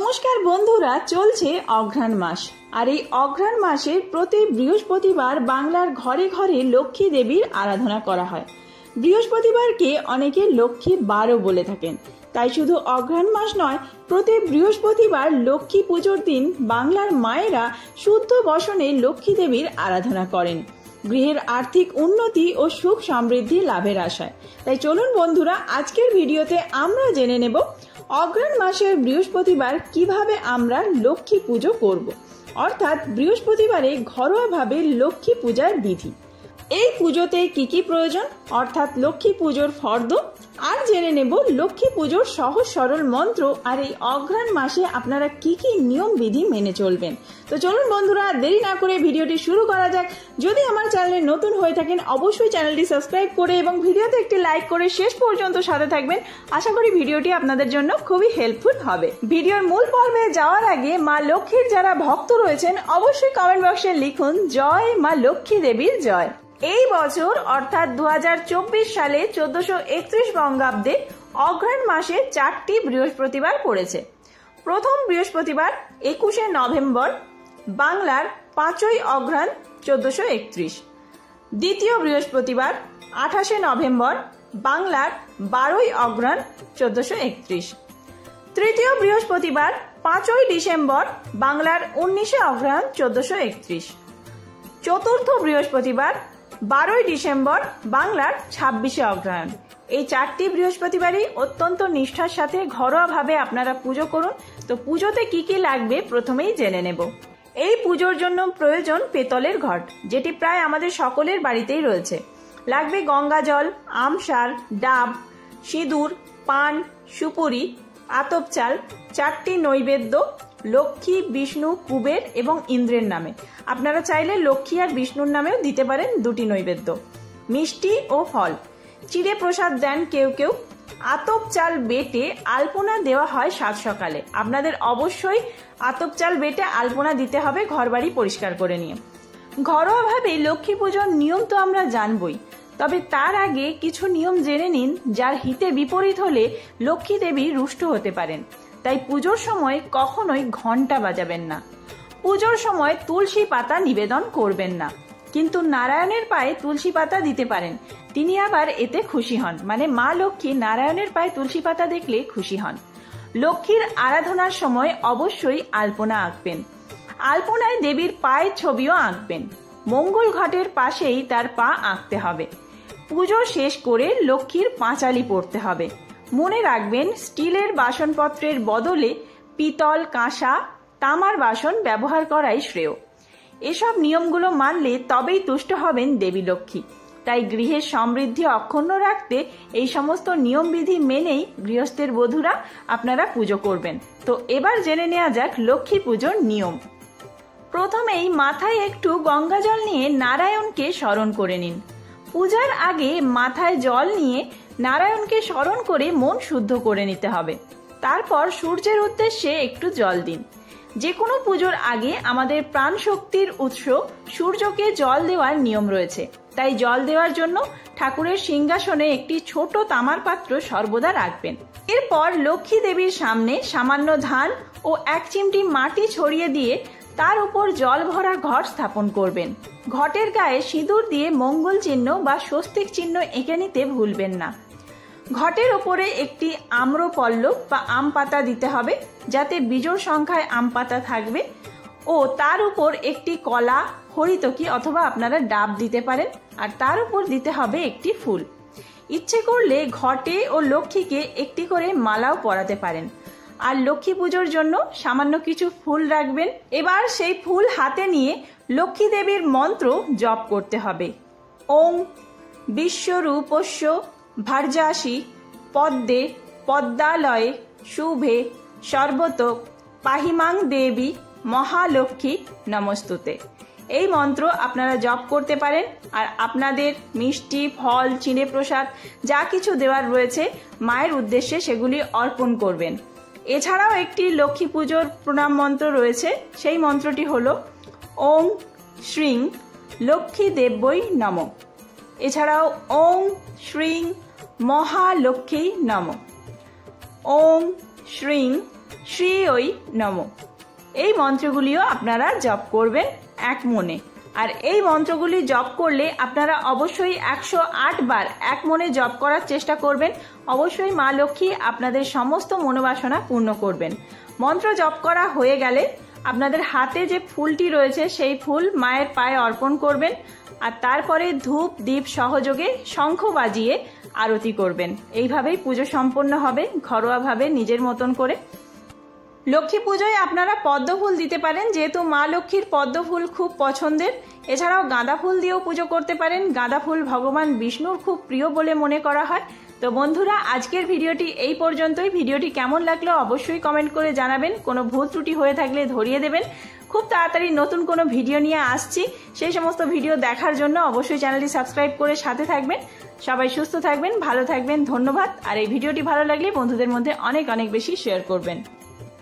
নমস্কার বন্ধুরা, চলছে অঘ্রাণ মাস। আর এই অঘ্রাণ মাসে প্রতি বৃহস্পতিবার বাংলার ঘরে ঘরে লক্ষ্মী দেবীর আরাধনা করা হয়। বৃহস্পতিবারকে অনেকে লক্ষ্মীর বারও বলে থাকেন। তাই শুধু অঘ্রাণ মাস নয়, প্রতি বৃহস্পতিবার লক্ষ্মী পুজোর দিন বাংলার মায়েরা শুদ্ধ বসনে লক্ষ্মী দেবীর আরাধনা করেন গৃহের আর্থিক উন্নতি ও সুখ সমৃদ্ধি লাভের আশায়। তাই চলুন বন্ধুরা, আজকের ভিডিওতে আমরা জেনে নেব অঘ্রাণ মাসের বৃহস্পতিবার কিভাবে আমরা লক্ষ্মী পুজো করব, অর্থাৎ বৃহস্পতিবারে ঘরোয়াভাবে লক্ষ্মী পূজার বিধি। এই পুজোতে কি কি প্রয়োজন, অর্থাৎ লক্ষ্মী পুজোর ফর্দ, আর জেনে নেব লক্ষ্মী পুজোর সহজ সরল মন্ত্র, আর এই অঘ্রাণ মাসে আপনারা কি কি নিয়ম বিধি মেনে চলবেন। তো চলুন বন্ধুরা, দেরি না করে ভিডিওটি শুরু করা যাক। যদি আমার চ্যানেলে নতুন হয়ে থাকেন অবশ্যই চ্যানেলটি সাবস্ক্রাইব করে এবং ভিডিওতে একটি লাইক করে শেষ পর্যন্ত সাথে থাকবেন। আশা করি ভিডিওটি আপনাদের জন্য খুবই হেল্পফুল হবে। ভিডিওর মূল পর্বে যাওয়ার আগে মা লক্ষ্মীর যারা ভক্ত রয়েছেন অবশ্যই কমেন্ট বক্সে লিখুন জয় মা লক্ষ্মী দেবীর জয়। এই বছর অর্থাৎ 2024 সালে 1431 বঙ্গাব্দে অঘ্রাণ মাসে 4টি বৃহস্পতিবার পড়েছে। প্রথম বৃহস্পতিবার 21শে নভেম্বর বাংলার 5ই অঘ্রাণ 1431, দ্বিতীয় বৃহস্পতিবার 28শে নভেম্বর বাংলার 12ই অঘ্রাণ 1431, তৃতীয় বৃহস্পতিবার 5ই ডিসেম্বর বাংলার 19শে অঘ্রাণ 1431, চতুর্থ বৃহস্পতিবার 12ই ডিসেম্বর বাংলার 26শে অঘ্রাণ। এই 4টি বৃহস্পতিবারই অত্যন্ত নিষ্ঠার সাথে ঘরোয়াভাবে আপনারা পুজো করুন। তো পুজোতে কি কি লাগবে প্রথমেই জেনে নেব। এই পুজোর জন্য প্রয়োজন পেতলের ঘট, যেটি প্রায় আমাদের সকলের বাড়িতেই রয়েছে। লাগবে গঙ্গা জল, আমশার, ডাব, সিঁদুর, পান, সুপুরি, আতপ চাল, 4টি নৈবেদ্য লক্ষ্মী, বিষ্ণু, কুবের এবং ইন্দ্রের নামে। আপনারা চাইলে লক্ষ্মী আর বিষ্ণুর নামেও দিতে পারেন 2টি নৈবেদ্য, মিষ্টি ও ফল। চিড়ে প্রসাদ দেন কেউ কেউ। আতপ চাল বেটে আলপনা দেওয়া হয় সাত সকালে। আপনাদের অবশ্যই আতপ চাল বেটে আলপনা দিতে হবে ঘরবাড়ি পরিষ্কার করে নিয়ে। ঘরোয়াভাবে লক্ষ্মী পুজোর নিয়ম তো আমরা জানবই, তবে তার আগে কিছু নিয়ম জেনে নিন যার হিতে বিপরীত হলে লক্ষ্মী দেবী রুষ্ট হতে পারেন। তাই পুজোর সময় কখনোই ঘন্টা বাজাবেন না। পুজোর সময় তুলসী পাতা নিবেদন করবেন না, কিন্তু নারায়ণের পায়ে তুলসী পাতা দিতে পারেন। তিনি আবার এতে খুশি হন, মানে মা লক্ষ্মী নারায়ণের পায়ে তুলসী পাতা দেখলে খুশি হন। লক্ষ্মীর আরাধনার সময় অবশ্যই আলপনা আঁকবেন। আলপনায় দেবীর পায়ের ছবিও আঁকবেন। মঙ্গল ঘটের পাশেই তার পা আঁকতে হবে। পুজো শেষ করে লক্ষ্মীর পাঁচালি পড়তে হবে। মনে রাখবেন, স্টিলের বাসনপত্রের বদলে পিতল, কাঁসা, তামার বাসন ব্যবহার করাই শ্রেয়। এসব নিয়মগুলো মানলে তবেই তুষ্ট হবেন দেবী লক্ষ্মী। তাই গৃহের সমৃদ্ধি অক্ষুণ্ণ রাখতে এই সমস্ত নিয়মবিধি মেনেই গৃহস্থের বধূরা আপনারা পুজো করবেন। তো এবার জেনে নেওয়া যাক লক্ষ্মী পুজোর নিয়ম। প্রথমেই মাথায় একটু গঙ্গা জল নিয়ে নারায়ণকে স্মরণ করে নিন। পূজার আগে মাথায় জল নিয়ে নারায়ণকে স্মরণ করে মন শুদ্ধ করে নিতে হবে। তারপর সূর্যের উদ্দেশ্যে একটু জল দিন। যে কোনো পুজোর আগে আমাদের প্রাণ শক্তির উৎস সূর্যকে জল দেওয়ার নিয়ম রয়েছে। তাই জল দেওয়ার জন্য ঠাকুরের সিংহাসনে একটি ছোট তামার পাত্র সর্বদা রাখবেন। এরপর লক্ষ্মী দেবীর সামনে সামান্য ধান ও 1 চিমটি মাটি ছড়িয়ে দিয়ে তার উপর জল ভরা ঘট স্থাপন করবেন। ঘটের গায়ে সিঁদুর দিয়ে মঙ্গল চিহ্ন বা স্বস্তিক চিহ্ন এঁকে নিতে ভুলবেন না। ঘটের ওপরে একটি আম্রপল্লব বা আম পাতা দিতে হবে, যাতে বিজোড় সংখ্যায় আম পাতা থাকবে, ও তার উপর একটি কলা, হরিতকি অথবা আপনারা ডাব দিতে পারেন, আর তার উপর দিতে হবে একটি ফুল। ইচ্ছে করলে ঘটে ও লক্ষ্মীকে একটি করে মালাও পরাতে পারেন। আর লক্ষ্মী পুজোর জন্য সামান্য কিছু ফুল রাখবেন। এবার সেই ফুল হাতে নিয়ে লক্ষ্মী দেবীর মন্ত্র জপ করতে হবে। ওং বিশ্বরূপস্য ভার্যাসি পদ্মে পদ্মালয়ে শুভে সর্বতোক পাহিমাং দেবী মহালক্ষ্মী নমস্তুতে। এই মন্ত্র আপনারা জপ করতে পারেন। আর আপনাদের মিষ্টি, ফল, চিড়ে প্রসাদ যা কিছু দেওয়ার রয়েছে মায়ের উদ্দেশ্যে সেগুলি অর্পণ করবেন। এছাড়াও একটি লক্ষ্মী পুজোর প্রণাম মন্ত্র রয়েছে। সেই মন্ত্রটি হলো ওং শ্রীং লক্ষ্মী দেব্যই নমঃ। এছাড়াও ওং শ্রীং মহালক্ষ্মী নমঃ, ওং শ্রীং শ্রী ওই নম। এই মন্ত্রগুলিও আপনারা জপ করবেন এক মনে। আর এই মন্ত্রগুলি জপ করলে আপনারা অবশ্যই 108 বার এক মনে জপ করার চেষ্টা করবেন। অবশ্যই মা লক্ষ্মী আপনাদের সমস্ত মনোবাসনা পূর্ণ করবেন। মন্ত্র জপ করা হয়ে গেলে আপনাদের হাতে যে ফুলটি রয়েছে সেই ফুল মায়ের পায়ে অর্পণ করবেন। আর তারপরে ধূপ দীপ সহযোগে শঙ্খ বাজিয়ে আরতি করবেন। এইভাবেই পুজো সম্পন্ন হবে ঘরোয়াভাবে নিজের মতন করে। লক্ষ্মী পুজোয় আপনারা পদ্ম ফুল দিতে পারেন, যেহেতু মা লক্ষ্মীর পদ্ম ফুল খুব পছন্দের। এছাড়াও গাঁদা ফুল দিয়েও পুজো করতে পারেন। গাঁদা ফুল ভগবান বিষ্ণুর খুব প্রিয় বলে মনে করা হয়। তো বন্ধুরা, আজকের ভিডিওটি এই পর্যন্তই। ভিডিওটি কেমন লাগলো অবশ্যই কমেন্ট করে জানাবেন। কোনো ভুল ত্রুটি হয়ে থাকলে ধরিয়ে দেবেন। খুব তাড়াতাড়ি নতুন কোনো ভিডিও নিয়ে আসছি। সেই সমস্ত ভিডিও দেখার জন্য অবশ্যই চ্যানেলটি সাবস্ক্রাইব করে সাথে থাকবেন। সবাই সুস্থ থাকবেন, ভালো থাকবেন। ধন্যবাদ। আর এই ভিডিওটি ভালো লাগলে বন্ধুদের মধ্যে অনেক অনেক বেশি শেয়ার করবেন।